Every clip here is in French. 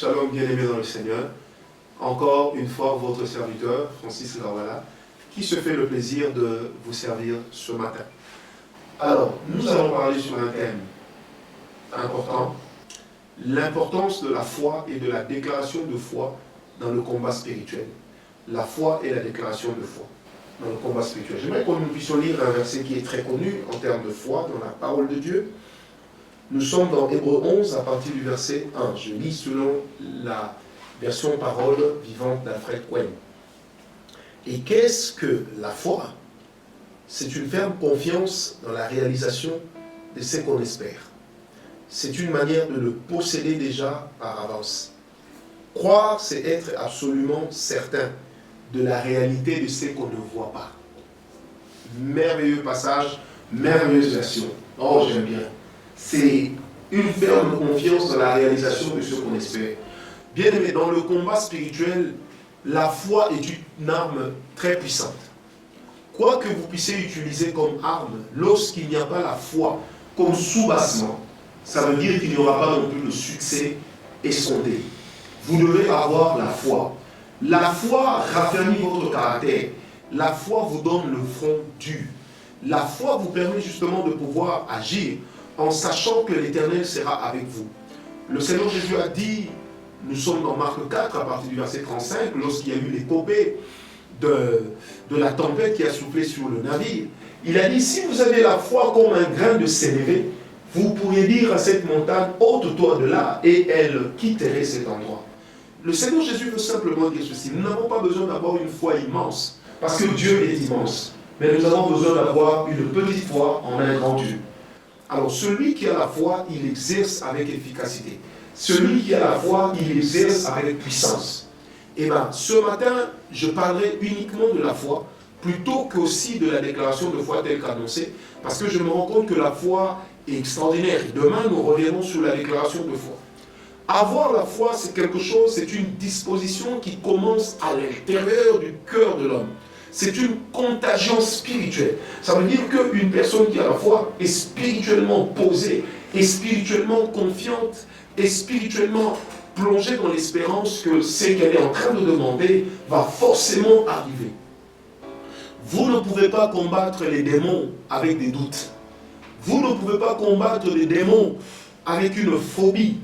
Shalom, bien-aimés dans le Seigneur. Encore une fois, votre serviteur, Francis Lawala, qui se fait le plaisir de vous servir ce matin. Alors, nous allons parler sur un thème important, l'importance de la foi et de la déclaration de foi dans le combat spirituel. La foi et la déclaration de foi dans le combat spirituel. J'aimerais que nous puissions lire un verset qui est très connu en termes de foi dans la parole de Dieu. Nous sommes dans Hébreux 11 à partir du verset 1. Je lis selon la version parole vivante d'Alfred Cohen. Et qu'est-ce que la foi? C'est une ferme confiance dans la réalisation de ce qu'on espère. C'est une manière de le posséder déjà par avance. Croire, c'est être absolument certain de la réalité de ce qu'on ne voit pas. Merveilleux passage, merveilleuse version. Oh, j'aime bien. C'est une ferme confiance dans la réalisation de ce qu'on espère. Bien aimé, dans le combat spirituel, la foi est une arme très puissante. Quoi que vous puissiez utiliser comme arme, lorsqu'il n'y a pas la foi comme sous-bassement, ça veut dire qu'il n'y aura pas non plus le succès escompté. Vous devez avoir la foi. La foi raffermit votre caractère. La foi vous donne le front dur. La foi vous permet justement de pouvoir agir en sachant que l'Éternel sera avec vous. Le Seigneur Jésus a dit, nous sommes dans Marc 4 à partir du verset 35, lorsqu'il y a eu l'épopée de la tempête qui a soufflé sur le navire. Il a dit, si vous avez la foi comme un grain de sénévé, vous pourriez dire à cette montagne, ôte-toi de là, et elle quitterait cet endroit. Le Seigneur Jésus veut simplement dire ceci, nous n'avons pas besoin d'avoir une foi immense, parce que Dieu est immense, mais nous avons besoin d'avoir une petite foi en un grand Dieu. Alors celui qui a la foi, il exerce avec efficacité. Celui qui a la foi, il exerce avec puissance. Et bien, ce matin, je parlerai uniquement de la foi, plutôt qu'aussi de la déclaration de foi telle qu'annoncée, parce que je me rends compte que la foi est extraordinaire. Demain, nous reviendrons sur la déclaration de foi. Avoir la foi, c'est quelque chose, c'est une disposition qui commence à l'intérieur du cœur de l'homme. C'est une contagion spirituelle. Ça veut dire qu'une personne qui a la foi est spirituellement posée, est spirituellement confiante, est spirituellement plongée dans l'espérance que ce qu'elle est en train de demander va forcément arriver. Vous ne pouvez pas combattre les démons avec des doutes. Vous ne pouvez pas combattre les démons avec une phobie.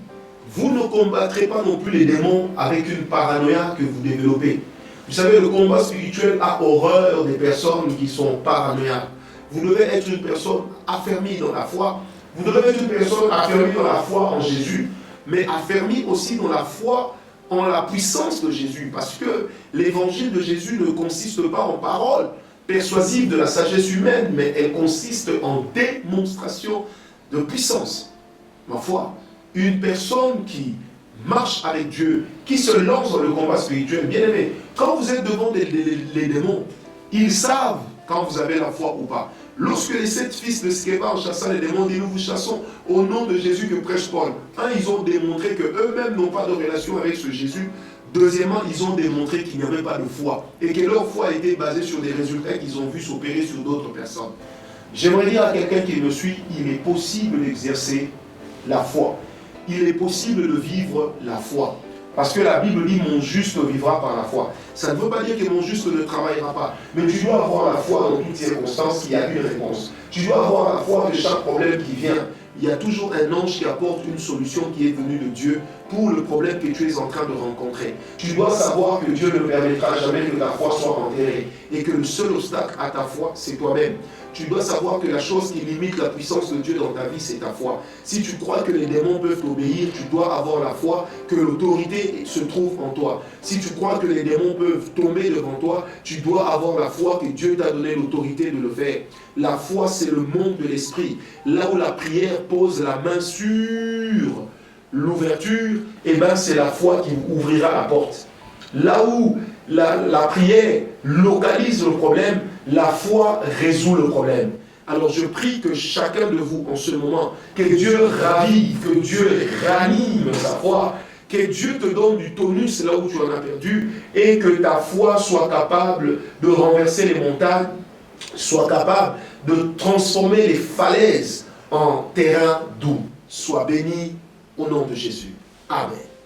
Vous ne combattrez pas non plus les démons avec une paranoïa que vous développez. Vous savez, le combat spirituel a horreur des personnes qui sont paranoïaques. Vous devez être une personne affermie dans la foi. Vous devez être une personne affermie dans la foi en Jésus, mais affermie aussi dans la foi en la puissance de Jésus. Parce que l'évangile de Jésus ne consiste pas en paroles persuasives de la sagesse humaine, mais elle consiste en démonstration de puissance. Ma foi, une personne qui marche avec Dieu, qui se lance dans le combat spirituel, bien aimé, quand vous êtes devant les démons, ils savent quand vous avez la foi ou pas. Lorsque les 7 fils de Sceva en chassant les démons, disent nous vous chassons au nom de Jésus que prêche Paul. Ils ont démontré qu'eux-mêmes n'ont pas de relation avec ce Jésus. Deuxièmement, ils ont démontré qu'il n'y avait pas de foi et que leur foi était basée sur des résultats qu'ils ont vus s'opérer sur d'autres personnes. J'aimerais dire à quelqu'un qui me suit, il est possible d'exercer la foi. Il est possible de vivre la foi. Parce que la Bible dit mon juste vivra par la foi. Ça ne veut pas dire que mon juste ne travaillera pas. Mais tu dois avoir la foi dans toutes circonstances qu'il y a une réponse. Tu dois avoir la foi que chaque problème qui vient, il y a toujours un ange qui apporte une solution qui est venue de Dieu pour le problème que tu es en train de rencontrer. Tu dois savoir que Dieu ne permettra jamais que ta foi soit enterrée et que le seul obstacle à ta foi, c'est toi-même. Tu dois savoir que la chose qui limite la puissance de Dieu dans ta vie, c'est ta foi. Si tu crois que les démons peuvent t'obéir, tu dois avoir la foi que l'autorité se trouve en toi. Si tu crois que les démons peuvent tomber devant toi, tu dois avoir la foi que Dieu t'a donné l'autorité de le faire. La foi, c'est le monde de l'esprit. Là où la prière pose la main sur l'ouverture, c'est la foi qui vous ouvrira la porte. Là où la prière localise le problème, la foi résout le problème. Alors je prie que chacun de vous en ce moment, que Dieu ravive, que Dieu ranime sa foi, que Dieu te donne du tonus là où tu en as perdu et que ta foi soit capable de renverser les montagnes, soit capable de transformer les falaises en terrain doux. Sois béni au nom de Jésus. Amen.